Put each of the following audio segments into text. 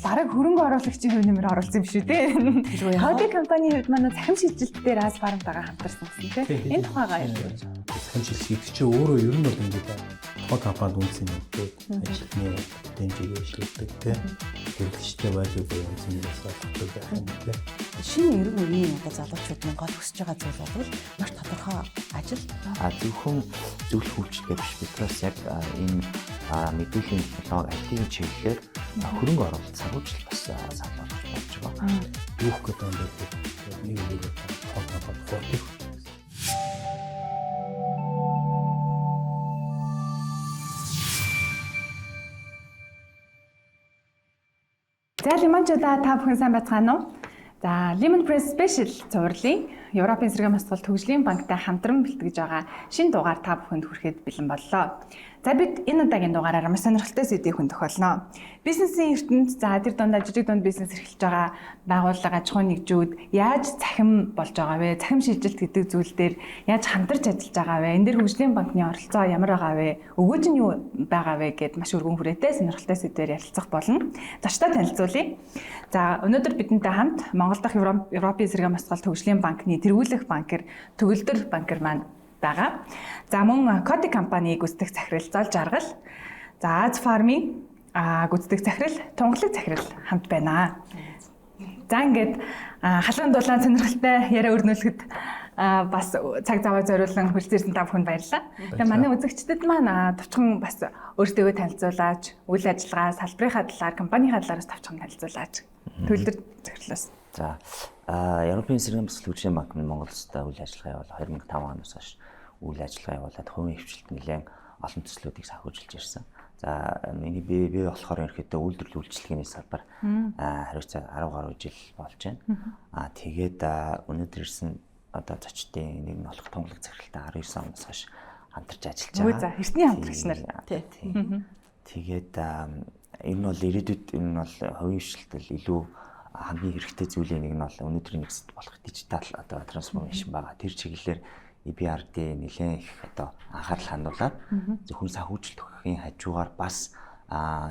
бараг хөрөнгө оруулагчийн хувь нэмэр оруулсан юм шүү дээ. Коди компанийн хувьд манай захим шилжилт дээр Аз фармтайгаа хамтарсан гэсэн тийм. Энэ тухайгаа ярьж. Захим шилжилт чи өөрөө ер нь бол ингээд тоо компанид үнсэн нэгтэй ажилтны дэмжиг ажилладаг тийм. Хэрэглэгчтэй value буюу үнсээс олгодог байх юм тийм. Шинэ ерөн үеийн залуучууд гол хүсэж байгаа зүйл бол маш тодорхой ажил. Зөвхөн зөвлөх үйлчлэгээ биш биднээс яг энэ мэдээллийн технологи IT-ийн чиглэлээр хөрөнгө оруулалт санхүүжилт бас сануулж болж байгаа. Юух гэдэг нь нэг үгээр тоо компани хурдих. За лимончуудаа та бүхэн сайн байцгаана уу? За Lemon Press Special цувралын Европын эсрэг масгал төгжлийн банктай хамтран бэлтгэж байгаа шинэ дугаар та бүхэнд хүрэхэд бэлэн боллоо. За бид энэ удаагийн дугаараар маш сонирхолтой сэдвийг хүндэх болно. Бизнесийн ертөнд за тэр дундаа жижиг дунд бизнес эрхэлж байгаа байгууллага аж ахуйн нэгжүүд яаж цахим болж байгаа вэ? Цахим шилжилт гэдэг зүйл дээр яаж хамтарч ажиллаж байгаа вэ? Энэ дээр хөгжлийн банкны оролцоо ямар байгаа вэ? Өгөөж нь юу байгаа вэ гэд маш өргөн хүрээтэй сонирхолтой сэдвээр ярилцах болно. Зочдоо танилцуулъя. За өнөөдөр бидэнтэй хамт Монгол дахь Европын эсрэг масгал төгжлийн банкны тэргүүлэх банкер Төгөлдөр банкер маань байгаа. За мөн Коди компани гүйцэтгэх захирал Зол Жаргал. За Аз фармын гүйцэтгэх захирал Тунгалаг захирал хамт байна. За ингээд халуун дулаан сонирхолтой яриа өрнүүлэхэд бас цаг зав зориулан хүрэлцэн та бүхэнд баярлалаа. Тэгээ манай үзэгчдэд маань товчхон бас өөртөө танилцуулаач, үйл ажиллагаа, салбарынхаа талаар, компанийн талаараас товчхон танилцуулаач. Төгөлдөр захирлаас. За Европын эсрэг масгал төгжлийн банк Монгол улстай үйл ажиллагаа явуул 2005 оноос хойш үйл ажиллагаа явуулаад хувийн хвшилт нэлээд олон төслүүдийг санхүүжилж ирсэн. За миний би болохоор ерөөхдөө үйлдвэрлэл үйлчилгээний салбар хариуцаа 10 гаруй жил болж байна. Тэгээд өнөөдөр ирсэн одоо зочдын нэг нь болох Тунгалаг захиралтай 19 оноос хойш хамтарч ажиллаж байгаа. За эртний хамтрагч нар. Тэгээд энэ нь бол ирээдүйд энэ нь бол хувийн хвшилтэл илүү хамгийн хэрэгтэй зүйлийн нэг нь бол өнөөдрийн нэгсэд болох дижитал одоо трансформашн байгаа. Тэр чиглэлээр EBRD нэлээд их одоо анхаарал хандуулаад зөвхөн санхүүжилт өгөхийн хажуугаар бас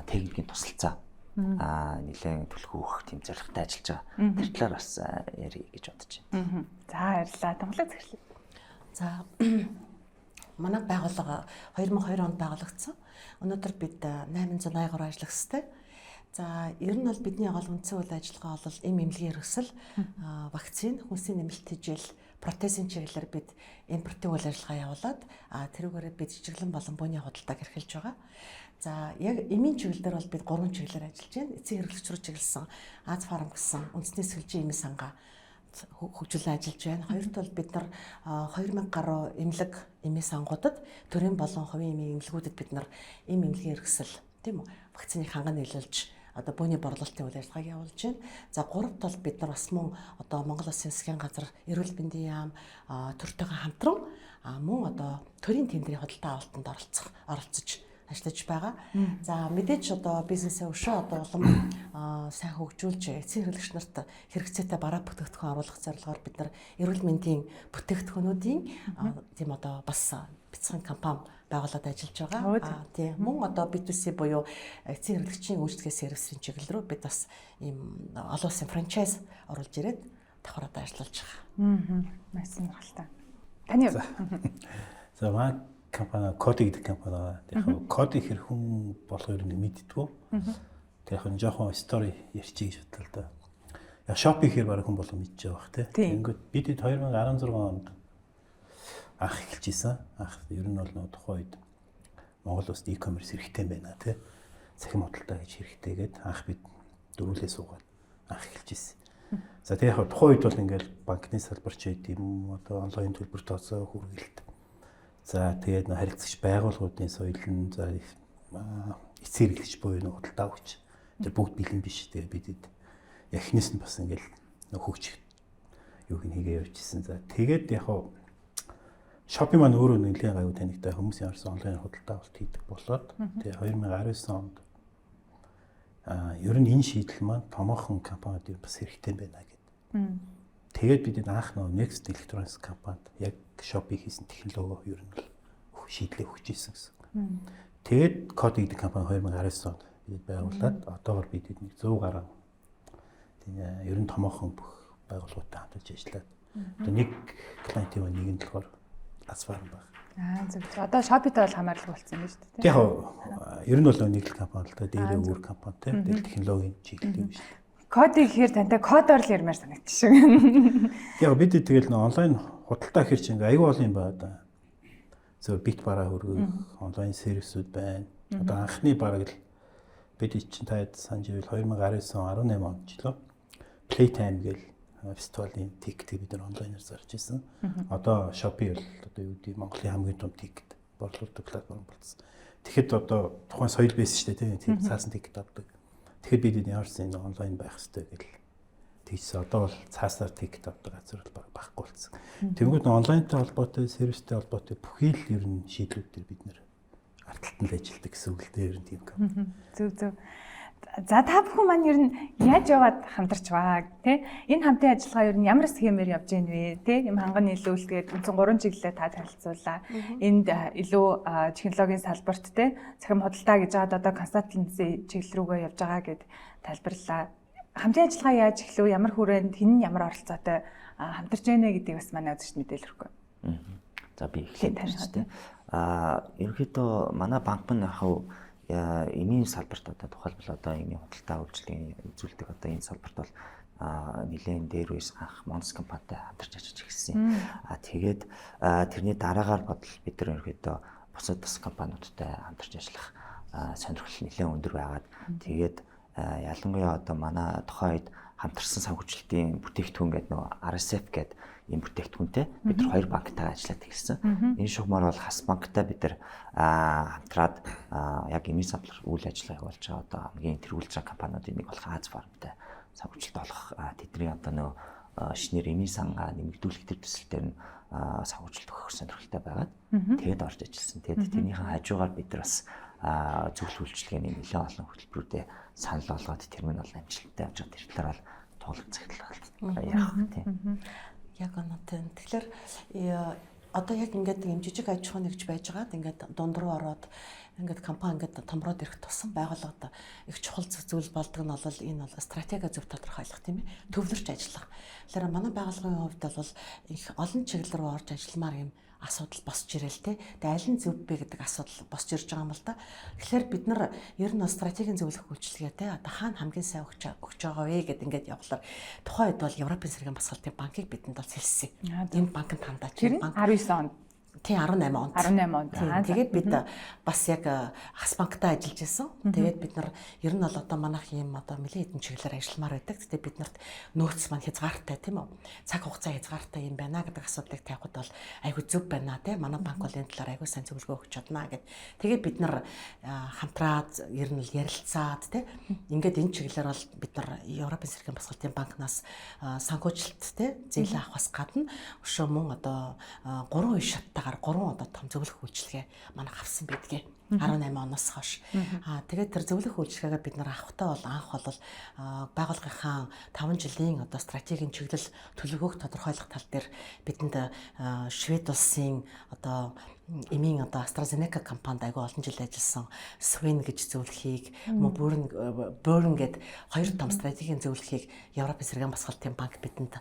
техникийн тусалцаа нэлээд төлхөө өгөх тийм зорилготой ажиллаж байгаа. Тэр талаар бас ярих гэж бодож байна. За баярлалаа. Тунгалаг захирлаа. За манай байгууллага 2002 онд байгуулагдсан. Өнөөдөр бид 883 ажиллагчтай. За ер нь бол бидний гол үндсэн үйл ажиллагаа бол эмнэлгийн хэрэгсэл, вакцин, хүнсийн нэмэлт хижээл, протезийн чиглэлээр бид импортын үйл ажиллагаа явуулаад тэрүүгээрээ бид жижиглэн болон бууны худалдааг эрхэлж байгаа. За яг эмийн чиглэлээр бол бид 3 чиглэлээр ажиллаж байна. Эцсийн хэрэглэгч рүү чиглэсэн Аз фарм гэсэн үндэсний сэлжийн эмийн сангаа хөгжүүлэн ажиллаж байна. Хоёрт бол бид нар 2000 гаруй эмнэлэг эмийн сангуудад төрийн болон хувийн эмийн эмнэлгүүдэд бид нар эмнэлгийн хэрэгсэл тийм үү вакцины ханган нийлүүлж одоо бууны борлуулалтын үйл ажиллагааг явуулж байна. За гуравт бол бид нар бас мөн одоо Монгол Улсын засгийн газар эрүүл мэндийн яам төртөйгөө хамтран мөн одоо төрийн тендерийн худалдаа авалтанд оролцож ажиллаж байгаа. За мэдээж одоо бизнесээ өшөө одоо улам сайн хөгжүүлж эцсийн хэрэглэгч нарт хэрэгцээтэй бараа бүтээгдэхүүн оруулах зорилгоор бид нар эрүүл мэндийн бүтээгдэхүүнүүдийн тийм одоо бас бяцхан компани байгуулад ажиллаж байгаа. Тийм мөн одоо B2C буюу эцсийн хэрэглэгчийн үйлчлэгээ сервисийн чиглэл рүү бид бас ийм олон улсын франчайз оруулж ирээд давхраад ажиллаж байгаа. Маш сонирхолтой. Таны За манай компани Коди гэдэг компани байгаа. Яг Коди хэр хүн болохыг мэддэггүй. Тэр яг жоохон стори ярьчих гэж бодлоо да. Яг шопинг хэр бараг хүн болго мэдчихэж байгаа бах тий. Ингээд бид 2016 онд анх эхэлж исэн. Анх ер нь бол нөө тухайн үед Монгол улсад e-commerce хэрэгтэй байна тий. Цахим худалдаа гэж хэрэгтэйгээд анх бид дөрвөлээ суугаад анх эхэлж исэн. За тэгээ яг тухайн үед бол ингээл банкны салбарч юм одоо онлайн төлбөр тооцоо хүргэлт. За тэгээд харилцагч байгууллагуудын соёлын за эцэг хэрэглэгч буюу худалдаа өгч. Тэр бүгд бэлэн биш. Тэгээ бидэд эхнээс нь бас ингээл хөгжих юуг нь хийгээ явчихсан. За тэгээд яг шопинг маань өөрөө нэлээд аюу танигтай хүмүүсийн харсан онлайн худалдаа авалт хийдэг болоод тэгээ 2019 онд ер нь энэ шийдэл маань томоохон компаниуд бас хэрэгтэй байна гэдэг. Тэгээд бид анх Next Electronics компанид яг шопинг хийсэн технологи ер нь шийдлээ өгч ийсэн гэсэн. Тэгээд Коди гэдэг компани 2019 онд бид байгуулад одоогор бид нэг 100 гаруй тийм ер нь томоохон бүх байгууллагуудтай хамтарч ажиллаад одоо нэг клиентийн нэг нь болохоор Asfarm баг. Зөв. Одоо Shopee-тэй бол хамаарал болсон юм шүү дээ. Яг ер нь бол нэг л компани л да дээрээ өөр компани тийм технологийн чиглэл юм шүү дээ. Кодыг гэхээр тантай кодоор л ярмаар санагдчих. Яг бид тэгэл онлайн худалдаа гэхэр чинь аюу бол юм байна да. Зөв бит бараа хөргөх онлайн сервисүүд байна. Одоо анхны бараг л бид чинь таад санаж ивэл 2019 он 18 онд ч лөө Playtime гэл фестивалийн тикет бид нар онлайнаар зарж ирсэн. Одоо Shopee бол одоо юу гэдэг Монголын хамгийн том тикет борлуулдаг платформ болсон. Тэгэхэд одоо тухайн соёл байсан шүү дээ тийм цаасан тикет авдаг. Тэгэхээр бид яарсан энэ онлайн байх хэрэгтэй гэл тийсэн. Одоо бол цаасаар тикет авдаг газар бол байхгүй болсон. Тэнгүүд онлайнтай холбоотой, сервистэй холбоотой бүхий л ер нь шийдлүүд төр бид нэр арталтан л ажилладаг гэсэн үг л дээ ер нь тийм компани. Зөв. За та бүхэн маань ер нь яаж яваад хамтарч байгаа тий? Энэ хамтын ажиллагаа ер нь ямар схемээр явж гин вэ? Тий? Юм ханган нийлүүлгээд үндсэн 3 чиглэлээ та танилцууллаа. Энд илүү технологийн салбарт тий? Цахим худалдаа гэж байгаад одоо консалтенси чиглэл рүүгээ явж байгаа гэд тайлбарлалаа. Хамтын ажиллагаа яаж эхлэв? Ямар хүрээнд хэн ямар оролцоотой хамтарч байна гэдгийг бас манай үзэгч мэдээлэл өгөх. За би эхлээд тариулъя. Ерөнхийдөө манай банк нь яг эмийн салбарт одоо тухайлбал одоо эмийн худалдаа үйлчлэгийн үзүүлдэг одоо энэ салбарт бол нэлээд дээр үес анх Монс компанитай хамтарч ажиллаж эхэлсэн. Тэгээд тэрний дараагаар бодол бид нар ерөнхийдөө бусад бас компаниудтай хамтарч ажиллах сонирхол нэлээд өндөр байгаад тэгээд ялангуяа одоо манай тухайд хамтарсан санхүүжилтийн бүтээгдэхүүн гэдэг нөө RSF гэдэг ийм бүтээгдэхүүнтэй бид нар хоёр банктайгаа ажиллаад эхэлсэн. Энэ шугамар бол Хас банктай бид нар хамтраад яг эмийн салбар үйл ажиллагааг болж байгаа одоо хамгийн тэргүүлж байгаа компаниудын нэг болох Asfarmтай санхүүжилт олох тэдний одоо нөө шинээр эмийн сангаа нэмэгдүүлэх төр төсөлтөөр нь санхүүжилт өгөх сонирхолтой байгаад тэгээд орж ажилласан. Тэгээд тэрнийхэн хажуугаар бид нар бас зөвлөх үйлчилгээний нэлээд олон хөтөлбөрүүдэд санал болгоод тэр нь бол амжилттай явж байгаа. Тэр талаар бол туулах захидлал ярих тийм. Яг оноотой. Тэгэхээр одоо яг ингээд юм жижиг аж ахуй нэгж байж байгаад ингээд дунд руу ороод ингээд компани ингээд томроод ирэх тусам байгууллагад их чухал зүйл болдог нь бол энэ бол стратеги зөв тодорхойлох тийм ээ. Төвлөрч ажиллах. Тэгэхээр манай байгууллагын хувьд бол их олон чиглэл рүү орж ажилламаар юм асуудал босч ирэл тэ. Тэгээ аль нь зөв бэ гэдэг асуудал босч ирж байгаа юм л да. Тэгэхээр бид нар ер нь стратегийн зөвлөх үйлчилгээ тэ одоо хаана хамгийн сайн өгч байгаа вэ гэд ингээд явхлаар тухайн үед бол Европын цэргийн басгалтын банкыг бидэнд бол хэлсэн. Энэ банкнд хандаач. Банк 19 онд. Тийм 18 онд. 18 онд. Тэгээд бид бас яг Хас банктай ажиллаж байсан. Тэгээд бид нар ер нь бол одоо манайх ийм одоо нэлээд хэдэн чиглэлээр ажилламаар байдаг. Тэгтээ бид нарт нөөц маань хязгаартай тийм үү? Цаг хугацаа хязгаартай юм байна гэдэг асуудлыг тавихад бол айгүй зөв байна тийм. Манай банк бол энэ талаар айгүй сайн зөвлөгөө өгч чадна гэд. Тэгээд бид нар хамтраад ер нь ярилцаад тийм. Ингээд энэ чиглэлээр бол бид нар Европын цэргийн басгалтын банкнаас санхүүжилт тийм зээл авахаас гадна өшөө мөн одоо 3 үе шаттайгаар 3 одоо том зөвлөх үйлчилгээ манай авсан байдгийг 18 оноос хойш. Тэгээд тэр зөвлөх үйлчилгээгээ бид нар авахтаа бол анх бол байгууллагынхаа 5 жилийн одоо стратегийн чиглэл төлөвлөгөөг тодорхойлох тал дээр бидэнд Швед улсын одоо эмийн одоо AstraZeneca компанид айгүй олон жил ажилласан Swin гэж зөвлөхийг Burn гэд хоёр том стратегийн зөвлөхийг Европын цэргийн басгалтын банк бидэнд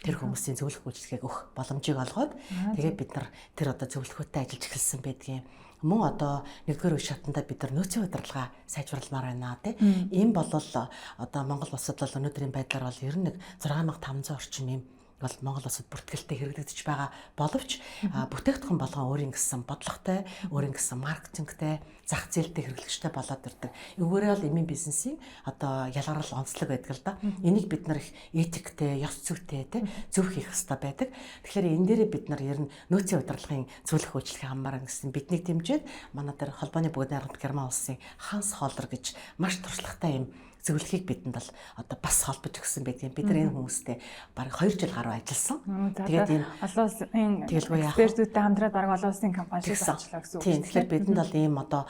тэр хүмүүсийн зөвлөх үйлчилгээг өгөх боломжийг олгоод тэгээд бид нар тэр одоо зөвлөхөтэй ажиллаж эхэлсэн байдгийн мөн одоо нэгдүгээр үе шатанда бид нар нөөцийн удирдлага сайжруулмаар байна тийм ийм бол одоо Монгол улсад бол өнөөдрийн байдлаар бол ер нь 6500 орчим юм бол Монгол улсад бүртгэлтэй хэрэглэгдэж байгаа боловч бүтээгдэхүүн болгон өөрийн гэсэн бодлоготой, өөрийн гэсэн маркетингтэй, зах зээлтэй хэрэглэгчтэй болоод ирдэг. Эвгээрээ бол эмийн бизнесийн одоо ялгарл онцлог байдаг л да. Энийг бид нар их этиктэй, ёс зүйтэй зөв хийх хэрэгтэй байдаг. Тэгэхээр энэ дээрээ бид нар ер нь нөөцийн удирдлагын зөвлөх үйлчлэгээ хамааран гэсэн биднийг дэмжиж манай дээр холбооны бүгдийн арга Герман улсын Ханс Холлер гэж маш туршлагатай юм зөвлөхийг бидэнд бол одоо бас холбож өгсөн байдгийн бид нар энэ хүмүүстэй бараг 2 жил гаруй ажилласан. Тэгээд энэ олон улсын экспертүүдтэй хамтраад бараг олон улсын компани шиг ажиллаа гэсэн үг. Тийм. Тэгэхээр бидэнд бол ийм одоо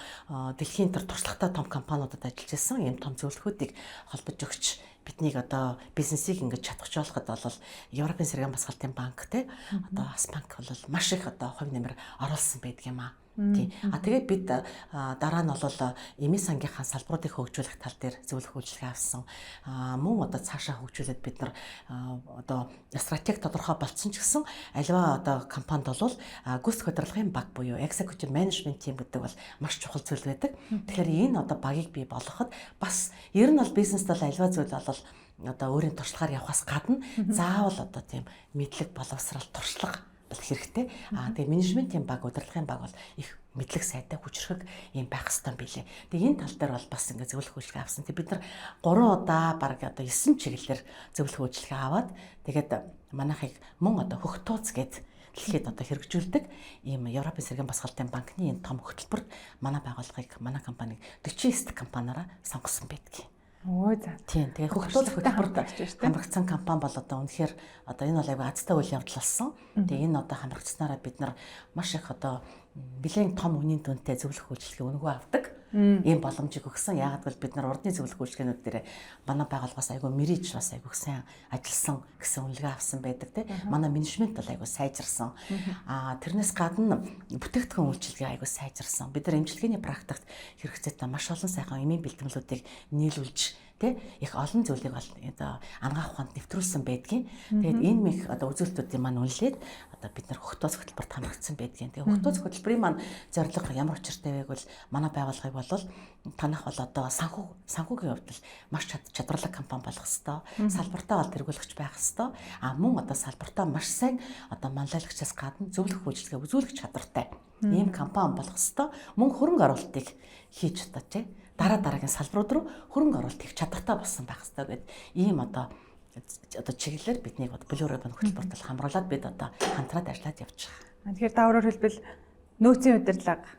дэлхийн тэр туршлагатай том компаниудад ажиллаж байсан ийм том зөвлөхүүдийг холбож өгч биднийг одоо бизнесийг ингэж чадахч болоход бол Европын цэргийн басгалтын банк те одоо Хас банк бол маш их одоо хувь нэмэр оруулсан байдаг юм аа. Тийм. Тэгээд бид дараа нь бол эми сангийнхаа салбаруудыг хөгжүүлэх тал дээр зөвлөх үйлчилгээ авсан. Мөн одоо цаашаа хөгжүүлээд бид нар одоо стратеги тодорхой болцсон ч гэсэн аливаа одоо компанид бол гүйцэтгэх удирдлагын баг буюу executive management team гэдэг бол маш чухал зүйл байдаг. Тэгэхээр энэ одоо багийг бий болгоход бас ер нь бол бизнест бол аливаа зүйл бол одоо өөрийн туршлагаар явахаас гадна заавал одоо тийм мэдлэг боловсрал туршлага хэрэгтэй. Тэгээ менежментийн баг, удирдлагын баг бол их мэдлэг сайтай хүчрхэг юм байх хэрэгтэй билээ. Тэгээ энэ тал дээр бол бас ингээ зөвлөх үйлчилгээ авсан. Тэгээ бид нар 3 удаа баг одоо 9 чиглэлээр зөвлөх үйлчилгээ аваад тэгээд манайхыг мөн одоо хөх тууц гэд дэлхийд одоо хэрэгжүүлдэг ийм Европын цэргийн босгалтын банкны энэ том хөтөлбөрт манай байгууллагыг, манай компаниг 49 компаниараа сонгосон байдгийг. Өө за. Тийм. Тэгээ хөгжүүлэх хөтөлбөрт хамрагдсан компани бол одоо үнэхээр одоо энэ бол аягүй азтай үйл явдал болсон. Тэгээ энэ одоо хамрагдсанараа бид нар маш их одоо бэлэн том үнийн дүнтэй зөвлөх үйлчилгээ өнгөө авдаг. Ийм боломжийг өгсөн. Яагаад гэвэл бид нар урдны зөвлөх үйлчилгээнүүд дээр манай байгууллагаас аягүй мэрийж бас аягүй сайн ажилласан гэсэн үнэлгээ авсан байдаг тийм. Манай менежмент бол аягүй сайжирсан. Тэрнээс гадна бүтээгдэхүүн үйлчилгээ аягүй сайжирсан. Бид нар эмчилгээний практикт хэрэгцээтэй маш олон сайхан эмийн бэлтгэлүүдийг нийлүүлж их олон зүйлийг одоо ангаах ухаанд нэвтрүүлсэн байдгийн. Тэгээд энэ мэх одоо үзүүлэлтүүдийн маань үнэлээд одоо бид нар хөгтөөс хөтөлбөрт хамрагдсан байдгийн. Тэгээд хөгтөөс хөтөлбөрийн маань зорилго ямар учиртай вэ гэвэл манай байгууллагыг бол танах бол одоо санхүүгийн хувьд маш чадварлаг компани болох хэвээр. Салбартаа бол тэргүүлэгч байх хэвээр. Мөн одоо салбартаа маш сайн одоо манлайлагчаас гадна зөвлөх үйлчилгээ үзүүлэх чадвартай ийм компани болох хэвээр. Мөн хөрөнгө оруулалтыг хийж одоо тийм дараагийн салбарууд руу хөрөнгө оруулалт их чадвартай болсон байх хэрэгтэй гэдэг ийм одоо чиглэлээр биднийг Blue Ribbon хөтөлбөрт хамруулад бид одоо хамтраад ажиллаад явж байгаа. Тэгэхээр та өөрөөр хэлбэл нөөцийн удирдлага,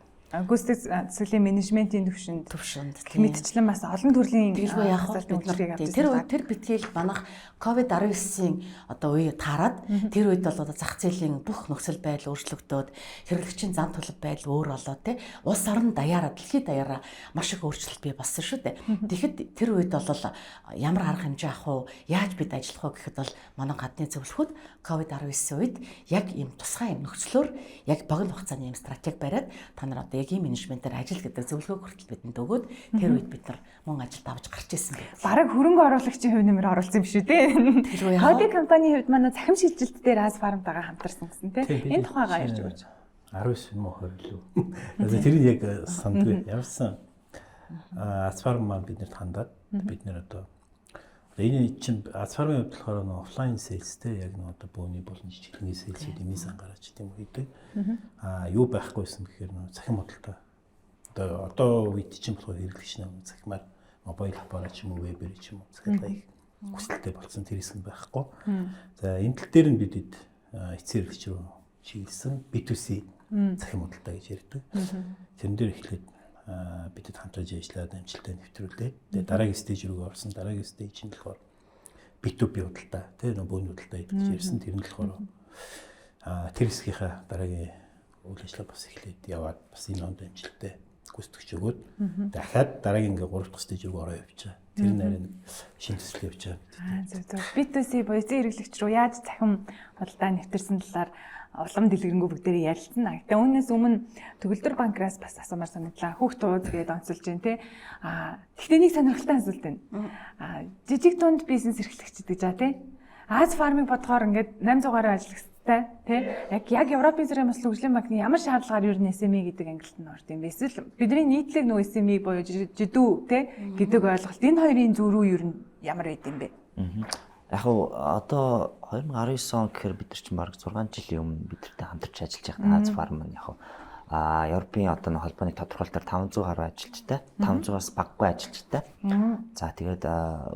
гүйцэтгэх засаглалын менежментийн төвшөнд мэдчлэн бас олон төрлийн гэлгүй явах бид нар тэр битгийл манах COVID-19-ийн одоо үе таарад тэр үед бол одоо зах зээлийн бүх нөхцөл байдал өөрчлөгдөөд хэрэглэгчийн зан төлөв байдал өөр болоо тий улс орон даяараа дэлхийд даяараа маш их өөрчлөлт бий болсон шүү дээ. Тэгэхэд тэр үед бол ямар арга хэмжээ авах уу, яаж бид ажиллах уу гэхэд бол манай гадны зөвлөхүүд COVID-19 үед яг ийм тусгай юм нөхцлөөр яг богино хугацааны юм стратеги бариад та нар одоо яг ийм менежментээр ажил гэдэг зөвлөгөө хүртэл бидэнд өгөөд тэр үед бид нар мөн ажилд авч гарч ирсэн байх. Бараг хөрөнгө оруулагчийн хувь нэмэр оруулсан юм шүү дээ. Ходи компанийн хувьд манай захим шилжилт дээр Аз фармтайгаа хамтарсан гэсэн тийм. Энэ тухайгаа ярьж өгөөч. 19 мөн 20 лөө. Тэр яг сандгүй явсан. Аз фарм маань биднэрт хандаад бид нэр одоо энэ чинь Аз фармын хувьд болохоор офлайн сейлстэй яг одоо бөөний болон жижигхэн сейлсүүд эмээс ангараач тийм үү. Юу байхгүйсэн гэхээр захим бодолтой. Одоо үед чинь болохоор хэрэглэгч нэг захимаар мобайл аппарат ч юм уу вебер ч юм уу захиалга их хүсэлтэй болсон тэр хэсэг байхгүй. За энэ тал дээр нь бид эцсийн хэрэглэгч рүү чиглэсэн B2C захим бодолтой гэж ярьдаг. Тэрэн дээр эхлээд бидэд хамтарч ажиллаад амжилттай нэвтрүүлээд тэгээ дараагийн стейж рүү орсон. Дараагийн стейж нь болохоор B2B худалдаа тийм бөөний худалдаа гэж ярьсан. Тэр нь болохоор тэр хэсгийнхаа дараагийн үйл ажиллагаа бас эхлээд яваад бас энэ онд амжилттай гүйцэтгэж өгөөд дахиад дараагийн ингээ 3 дахь стейж рүү ороо явчаа. Тэр нь арай шинэ төсөл явчаа. Зөв. B2C буюу эзэн хэрэглэгч рүү яаж захим худалдаа нэвтэрсэн талаар улам дэлгэрэнгүй бүгдээрээ ярилцсан. Гэтэ үүнээс өмнө Төгөлдөр банкраас бас асуумаар санагдлаа. Хүүхд тууз гэдээ онцолж байна те. Гэхдээ нэг сонирхолтой асуулт байна. Жижиг дунд бизнес эрхлэгчид гэж те. Аз фармыг бодохоор ингээд 800 гаруй ажиллагчтай те. Яг Европын цэргийн бас хөгжлийн банкны ямар шаардлагаар ер нь SME гэдэг ангилалд нь орд юм бэ? Эсвэл бидний нийтлэг нөө SME буюу жидүү те гэдэг ойлголт энэ хоёрын зөрүү ер нь ямар байд юм бэ? Яг одоо 2019 он гэхээр бид нар чинь бараг 6 жилийн өмнө бидэртэй хамтарч ажиллаж байгаа Аз фарм нь яг Европын одоо нэг холбооны тодорхойлолтоор 500 гаруй ажилчтай, 500-аас баггүй ажилчтай. За тэгээд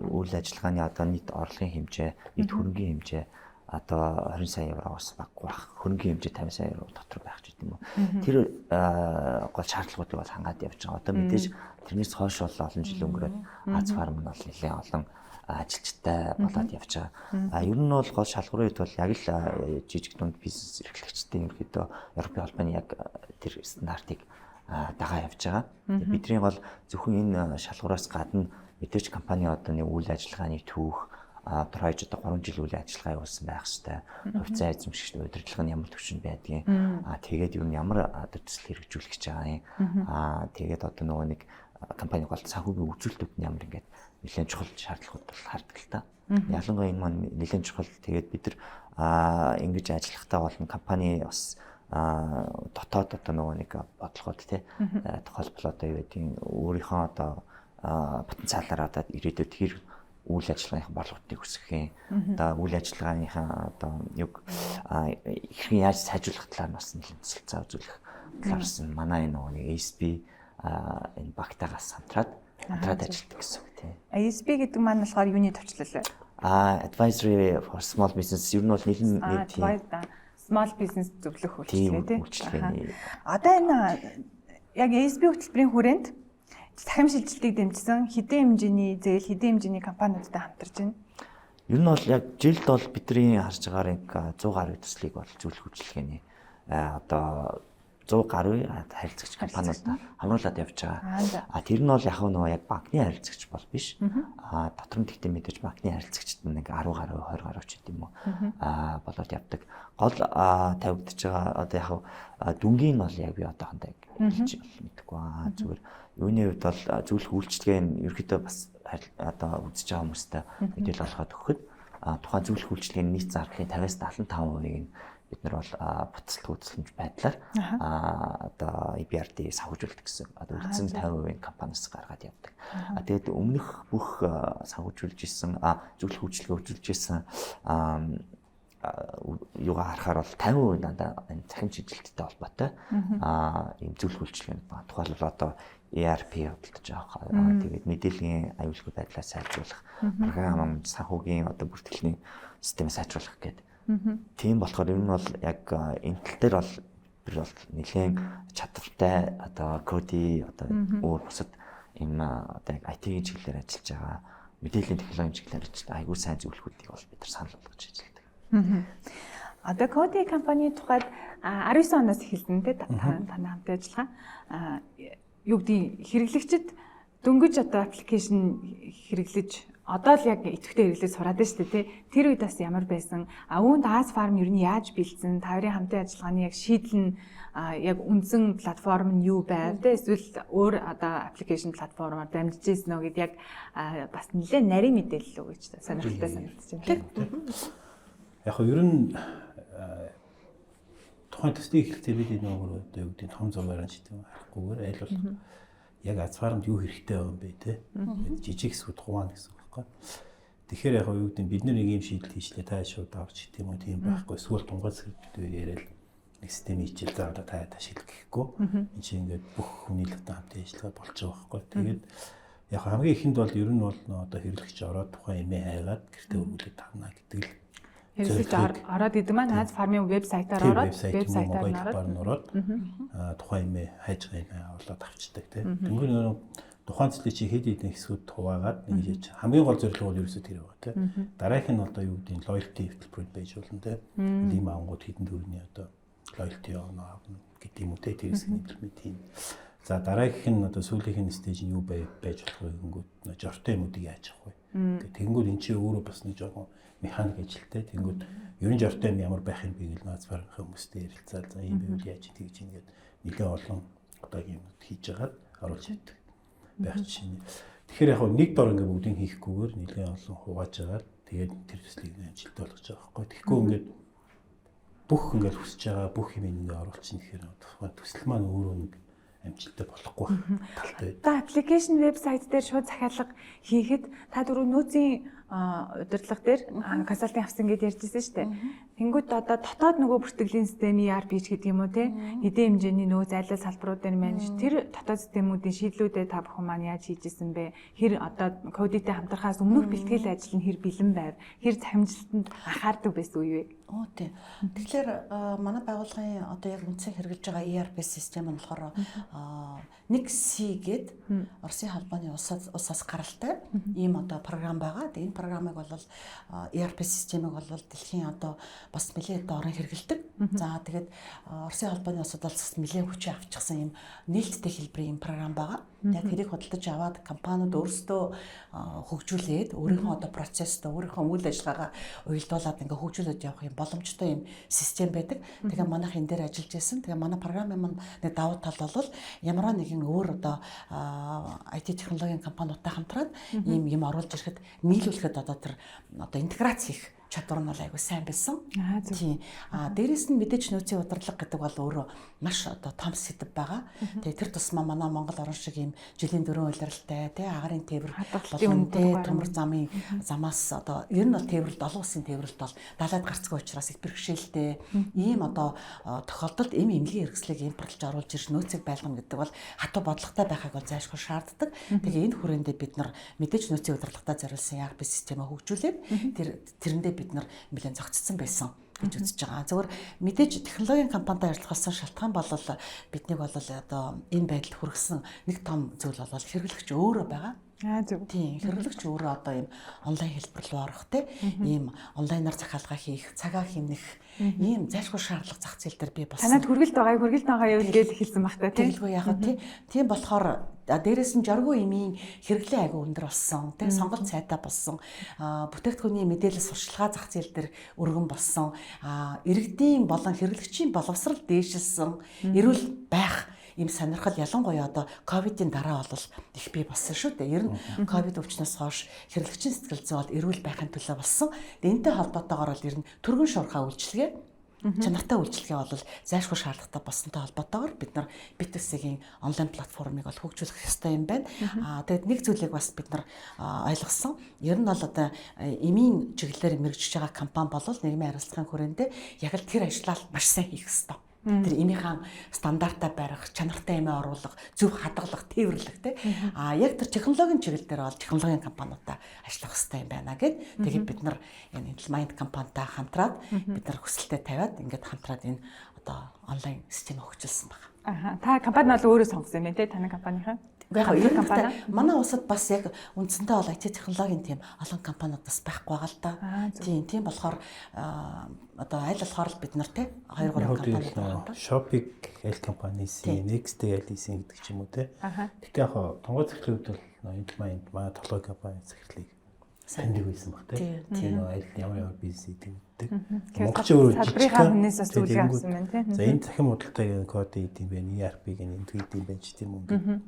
үйл ажиллагааны одоо нийт орлогын хэмжээ, нийт хөрөнгийн хэмжээ одоо 20 сая евроос баггүй байх. Хөрөнгийн хэмжээ 50 сая евро дотор байх ч гэдэм үү. Тэр гол шаардлагуудыг бол хангаад явж байгаа. Одоо мэдээж тэрнээс хойш бол олон жил өнгөрөөд Аз фарм нь бол нэлээд олон ажилчтай болоод явж байгаа. Ер нь бол гол шалгуурын үед бол яг л жижиг дунд бизнес эрхлэгчдийн ерөөдөө Европын холбооны яг тэр стандартыг дагаа явж байгаа. Бидний бол зөвхөн энэ шалгуураас гадна мэдээж компани одоо нэг үйл ажиллагааны түүх одоо 3 жил үйл ажиллагаа явуулсан байх хэвээр хувьцаа эзэмшигч удирдлага нь ямар төвшөнд байдгийг тэгээд юу ямар төсөл хэрэгжүүлэх гэж байгаа юм тэгээд одоо нөгөө нэг компани гол санхүүгийн үзүүлэлтүүд нь ямар ингээд нэлээд чухал шаардлагууд бол хардаг л та. Ялангуяа энэ маань нэлээд чухал. Тэгээд бид нар ингэж ажиллахтаа бол компани бас дотоод одоо нөгөө нэг бодлогод тий тохиолбол одоо юу гэдгийг өөрийнхөө одоо потенциалаараа одоо ирээдүйд хэр үйл ажиллагааных борлуулалтыг үсгэх юм. Одоо үйл ажиллагааныхаа одоо юг хэрхэн яаж сайжруулах талаар бас нэлээд төсөлцөө үзүүлэх талаарс манай нөгөө нэг ASB энэ багтаагаас хамтраад ажилладаг гэсэн үг тийм. ASB гэдэг маань болохоор юуны төвчлөл вэ? Advisory for Small Business ер нь бол нийт small business зөвлөх үйлчилгээ тийм. Одоо энэ яг ASB хөтөлбөрийн хүрээнд цахим шилжилтийг дэмжсэн хэдэн хэмжээний зээл, хэдэн хэмжээний компаниудтай хамтарч байна? Ер нь бол яг жилд бол бидний харж байгаагаар 100 гаруй төслийг бол зөвлөх үйлчилгээний одоо 100 гаруй харилцагч компаниуд хамруулад явж байгаа. Тэр нь бол яг нөгөө яг банкны харилцагч бол биш. Дотор нь гэхдээ мэдээж банкны харилцагчд нэг 10 гаруй 20 гаруй ч гэдэм юм уу. Болоод явдаг. Гол тавигдж байгаа одоо яг дүнгийн нь бол яг би одоохондоо хэлж мэдэхгүй зүгээр юуны хувьд бол зөвлөх үйлчилгээ нь ерөөдөө бас одоо үзэж байгаа хүмүүстэй мэдээлэл олгоод өгөхөд тухайн зөвлөх үйлчилгээний нийт зардлын 50-75%-ийг нь бид нар бол буцалт үзүүлэмж байдлаар одоо EBRD санхүүжүүлдэг гэсэн. Одоо үлдсэн 50% компаниас гаргаад явдаг. Тэгээд өмнөх бүх санхүүжүүлж исэн зөвлөх үйлчилгээ үзүүлж исэн юугаа харахаар бол 50% дандаа энэ цахим шилжилттэй холбоотой ийм зөвлөх үйлчилгээ байна. Тухайлбал одоо ERP хөдөлж байгаа. Тэгээд мэдээллийн аюулгүй байдлаа сайжруулах, програм санхүүгийн одоо бүртгэлийн системийг сайжруулах гэдэг. Тийм болохоор ер нь бол яг энэ тал дээр бол бид бол нэлээд чадвартай одоо коди одоо өөр бусад ийм одоо яг IT-ийн чиглэлээр ажиллаж байгаа мэдээллийн технологийн чиглэлээр ажиллаж айгүй сайн зөвлөхүүдийг бол бид нар санал болгож ажилладаг. Одоо коди компани тухайд 19 оноос эхэлсэн те танай хамт ажиллагаа юу гэдгийг хэрэглэгчид дөнгөж одоо аппликейшн хэрэглэж одоо л яг идэвхтэй хэрэглэж сураад байна шүү дээ тий. Тэр үед бас ямар байсан? Үүнд Аз фарм ер нь яаж бэлдсэн? Та хоёрын хамтын ажиллагааны яг шийдэл нь яг үндсэн платформ нь юу байв? Тэ эсвэл өөр одоо аппликейшн платформоор дамжиж ирсэн үү гэд яг бас нэлээд нарийн мэдээлэл өгөөч та. Сонирхолтой санагдаж байна тий. Яг хөө ер нь тухайн төслийн эхлэлтэй бид энэ өөр одоо юу гэдэг том зургаар шийдэв харахгүйгээр аль бол яг Аз фармд юу хэрэгтэй байгаа юм бэ те. Жижиг хэсгүүд хуваана гэсэн. Тэгэхээр яг юу гэдэг бид нэг юм шийдэл хийчлээ та шууд авч гэдэг юм уу тийм байхгүй эсвэл тунгаас бид яриад нэг систем хийчихэл за одоо та шийдэл гэхгүй энэ чинь ингээд бүх хүний л хамт ажиллагаа болж байгаа байхгүй тэгээд яг хамгийн ихэнд бол ер нь бол одоо хэрэглэгч ороод тухайн эмээ хайгаад гэртээ өргүүлээд тавна гэдэг л хэрэглэгч ороод идэг маань Аз фармын вебсайтаар ороод тухайн эмээ хайж байгаа болоод авчдаг тийм тэнгэр тухайн цэцлийг чи хэд хэдэн хэсгүүд хуваагаад нэг хийж хамгийн гол зорилго бол ерөөсөө тэр байгаа тийм. Дараах нь одоо юу гэдэг нь loyalty хөтөлбөрөнд байж болно тийм. Ийм ангууд хэдэн төгрөгийн одоо loyalty авна гэдэг юм уу тийм тэрс имплемент хийн. За дараагийнх нь одоо сүүлийнх нь стейж нь юу байж болох вэ гингүүд жортой юмудыг яаж авах вэ. Тэгэнгүүт эн чинь өөрөө бас нэг жоохон механик ажилтай. Тэгэнгүүт ерөн жортой юм ямар байх юм бэ гэж наац барах хүмүүстэй ярилцаад за ийм байвал яаж тэгж ингээд нэлээд олон одоо юмуд хийж агаад оруулж яддаг. Байх чинь. Тэгэхээр яг нэг дор ингээ бүгдийг хийхгүйгээр нэлээд олон хувааж агаад тэгээд тэр төслийг амжилттай болгож байгаа байхгүй. Тэгэхгүй ингээд бүх ингээд хүсэж байгаа бүх юм ингээ оруулчихна гэхээр тухайн төсөл маань өөрөө нэг амжилттай болохгүй талтай. Та аппликейшн вебсайт дээр шууд захиалга хийхэд та дөрөв нөөцийн удирдлага дээр консалтинг авсан гэдээ ярьжсэн шүү дээ. Тэнгүүд одоо дотоод нөгөө бүртгэлийн систем ERP гэдэг юм уу те хэдийн хэмжээний нөгөө зайлшгүй салбаруудаар менеж тэр дотоод системүүдийн шийдлүүдэд та бүхэн маань яаж хийжсэн бэ? Хэр одоо кодитэй хамтрахаас өмнөх бэлтгэл ажил нь хэр бэлэн байв? Хэр захимжилтанд анхаардаг байсан үе вэ? Оо тий. Тэгэхээр манай байгууллагын одоо яг үндсэн хэрэгжилж байгаа ERP систем нь болохоор 1C гээд Оросын холбооны улсаас гаралтай ийм одоо програм байгаа. Тэгээ энэ програмыг бол ERP системийг бол дэлхийн одоо бас нэлээд орон хэрэгэлдэг. За тэгээд Оросын холбооны улсад бол нэлээд хүчээ авчихсан ийм нээлттэй хэлбэрийн ийм програм байгаа. Яг тэрийг худалдаж аваад компаниуд өөрсдөө хөгжүүлээд өөрийнхөө одоо процесстэй өөрийнхөө үйл ажиллагаагаа уялдуулаад ингээ хөгжүүлээд явах юм боломжтой юм систем байдаг. Тэгээ манайх энэ дээр ажиллаж байсан. Тэгээ манай програмын маань нэг давуу тал бол ямар нэгэн өөр одоо IT технологийн компаниудтай хамтраад ийм юм оруулж ирэхэд нийлүүлэхэд одоо тэр одоо интеграц хийх чадвар нь бол айгүй сайн байсан. Тийм. Дээрээс нь мэдээж нөөцийн удирдлага гэдэг бол өөрөө маш одоо том сэдв байгаа. Тэгээ тэр тусмаа манай Монгол орн шиг ийм жилийн 4 улиралтай тий агарын тээвэр болон төмөр замын замаас одоо ер нь бол тээвэрлэлт олон улсын тээвэрлэлт бол далайд гарцгүй учраас их бэрхшээлтэй ийм одоо тохиолдолд эмнэлгийн хэрэгслийг импортлж оруулж ирж нөөцийг байлгана гэдэг бол хатуу бодлоготой байхыг бол зайлшгүй шаарддаг. Тэгээ энэ хүрээндээ бид нар мэдээж нөөцийн удирдлагатай зориулсан ERP системээ хөгжүүлээд тэрэндээ бид нар нэлээд зохицсон байсан гэж үзэж байгаа. Зөвхөн мэдээж технологийн компанитай ажиллахсан шалтгаан бол биднийг бол одоо энэ байдалд хүргэсэн нэг том зүйл бол хэрэглэгч өөрөө байгаа. Зөв. Тийм, хэрэглэгч өөрөө одоо ийм онлайн хэлбэр рүү орох те ийм онлайнаар захиалга хийх, цагаа хэмнэх ийм зайлшгүй шаардлага зах зээл дээр бий болсон. Танад хүргэлт байгаа юу гэж хэлсэн баг та тийм. Тэгэлгүй яг тийм болохоор дээрээс нь жаргуу имийн хэрэглээ айгүй өндөр болсон. Тэ сонголт цайтай болсон. Бүтээгдэхүүний мэдээлэл сурчлагаа зах зээл дээр өргөн болсон. Иргэдийн болон хэрэглэгчийн боловсрал дээшилсэн. Эрүүл байх ийм сонирхол ялангуяа одоо ковидын дараа бол их бий болсон шүү дээ. Ер нь ковид өвчнөөс хойш хэрэглэгчийн сэтгэл зүй бол эрүүл байхын төлөө болсон. Энэтэй холбоотойгоор бол ер нь түргэн шуурхай үйлчилгээ чанартай үйлчилгээ бол зайлшгүй шаардлагатай болсонтой холбоотойгоор бид нар B2C-ийн онлайн платформыг бол хөгжүүлэх ёстой юм байна. Тэгээд нэг зүйлийг бас бид нар ойлгосон. Ер нь бол одоо эмийн чиглэлээр мэргэжиж байгаа компани бол нийгмийн харилцааны хүрээндээ яг л тэр ажлаа маш сайн хийх ёстой. Тэр эмийнхэн стандартаа барих, чанартай эмээ оруулах, зөв хадгалах, тээвэрлэх те. Яг тэр технологийн чиглэл дээр бол технологийн компаниудаа ажиллах хэрэгтэй юм байна гэд. Тэгээд бид нар энэ Mind компанитай хамтраад бид нар хүсэлтэд тавиад ингээд хамтраад энэ одоо онлайн систем хөгжүүлсэн байна. Та компани бол өөрөө сонгосон юм те таны компанийнхаа. Яг ер нь манай улсад бас яг үндсэндээ бол IT технологийн тийм олон компаниуд бас байхгүй байгаа л да. Тийм болохоор одоо аль болохоор бид нар те 2-3 компани байна. Shopping L компанийн Next L-ийн гэдэг ч юм уу те. Тэгтээ яг тонгоо захирлын хувьд бол Mind манай технологи компани захирлыг сандаг байсан баг те. Тийм аль ямар бизнес гэдэг. Монголч өөрөө салбарынхаа хүнээс бас үлгэр авсан байна те. За энэ захин худалдааны код гэдэг юм байна. ERP-г интегрейт юм байна ч тийм үү.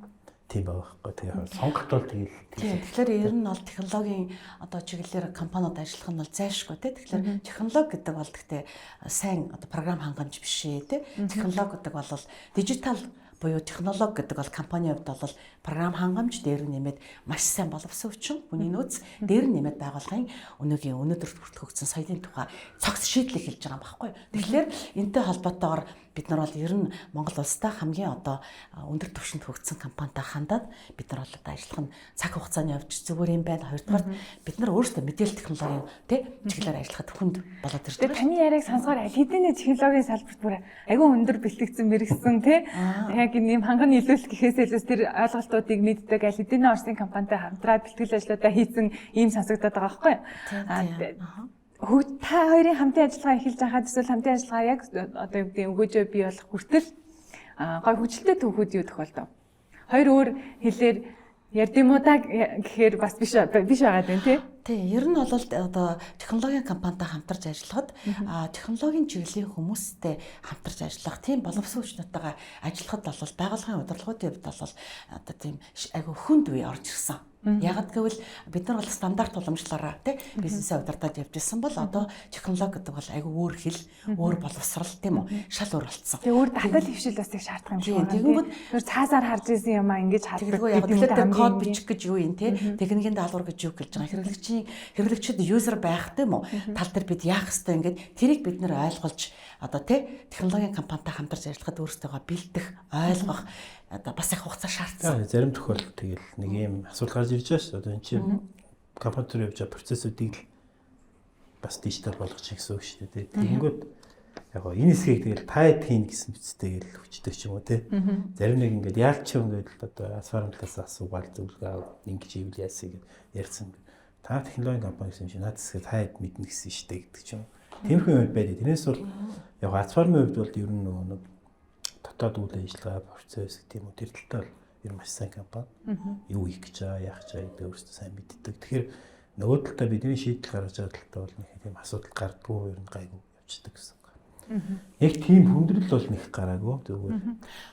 Тийм байхгүй. Тэгээ сонголт бол тэгэл. Тэгэхээр ер нь бол технологийн одоо чиглэлээр компаниуд ажиллах нь бол зайлшгүй тий. Тэгэхээр технологи гэдэг бол гэхдээ сайн одоо програм хангамж биш ээ тий. Технологи гэдэг бол дижитал буюу технологи гэдэг бол компанийн хувьд бол програм хангамж дээр нэмээд маш сайн боловсон хүчин хүний нөөц дээр нэмээд байгууллагын өнөөгийн өнөөдөр хүртэлгдсэн соёлын тухай цогц шийдлийг хэлж байгаа юм баггүй. Тэгэхээр энэтэй холбоотойгоор бид нар бол ер нь Монгол улстай хамгийн одоо өндөр түвшинд хөгжсөн компанитай хандаад бид нар бол одоо ажиллах нь цаг хугацааны явж зүгээр юм байна. Хоёрдугаар бид нар өөрсдөө мэдээлэл технологийн тий чиглэлээр ажиллахад хүнд болоод ирж байгаа. Таны яриаг сонсохоор хэдийн технологийн салбарт бүр айгүй өндөр бэлтгэгдсэн мэрэгсэн тий яг ийм ханган нийлүүлэх гэхээс илүүс тэр ойлголтуудыг мэддэг аль хэдийн орсын компанитай хамтраад бэлтгэл ажлуудаа хийсэн ийм сонсогдоод байгаа байхгүй. Та хоёрын хамтын ажиллагаа эхэлж байхад эсвэл хамтын ажиллагаа яг одоо юу гэдэг өгөөжөө бий болох хүртэл гой хөгжилтэй төвхүүд юу тохиолдов? Хоёр өөр хэлээр ярдим уу та гэхээр бас биш байгаа дээ тий. Тий, ер нь бол одоо технологийн компанитай хамтарч ажиллахад технологийн чиглэлийн хүмүүстэй хамтарч ажиллах тийм боловсон хүчнүүдтэйгээ ажиллахад бол байгууллагын удирдлагуудын хувьд бол одоо тийм айгүй хүнд үе орж ирсэн. Яг гэвэл бид нар бол стандарт уламжлалаараа тий бизнесээ удирдах явж ирсэн бол одоо технологи гэдэг бол айгүй өөр хэл, өөр боловсрал тийм үү шал өөр болцсон. Тэгээ өөр татал хвшил бас их шаардах юм шиг байна. Тэгэнгүүт тэр цаасаар харж исэн юм аа ингэж хадгалгүй яг тэгэхээр код бичих гэж юу юм тий техникийн даалгавар гэж юу гэлж байгаа хэрэглэгчид юзер байх тийм үү тал дээр бид яах ёстой ингээд тэрийг бид нэр ойлгуулж одоо тий технологийн компанитай хамтарч ажиллахад өөрсдөө бэлдэх ойлгох одоо бас их хугацаа шаардсан. Зарим тохиолдолд тэгэл нэг юм асуудал гарч ирж байгаа шүү. Одоо энэ чинь компани төр явж байгаа процессуудыг бас дижитал болгох гэсэн үг шүү дээ. Тэгэнгүүт яг гоо энэ хэсгийг тэгэл тайд хийн гэсэн үгтэй тэгэл хүчтэй ч юм уу тий. Зарим нэг ингээд яалч юм гэдэг одоо асфарамтлаас асуугаал зөвлөгөө ингэж ивэл яасыг ярьсан. Та технологийн компани гэсэн чинь надад хэсгээ тайд мэднэ гэсэн шүү дээ гэдэг ч юм. Тиймэрхүү юм байдаг. Тэрнээс бол яг асфармын хувьд бол ер нь нэг дотоод үйл ажиллагаа процесс гэдэг юм уу тэр талтай бол ер маш сайн компани. Юу хийх гэж байгаа, яах гэж байгаа гэдэг өөрөөсөө сайн мэддэг. Тэгэхээр нөгөө талдаа бидний шийдэл гаргаж байгаа талдаа бол нэг тийм асуудал гардгүй ер нь гайгүй явчихдаг гэсэн. Яг тийм хүндрэл бол нэг гараагүй зүгээр.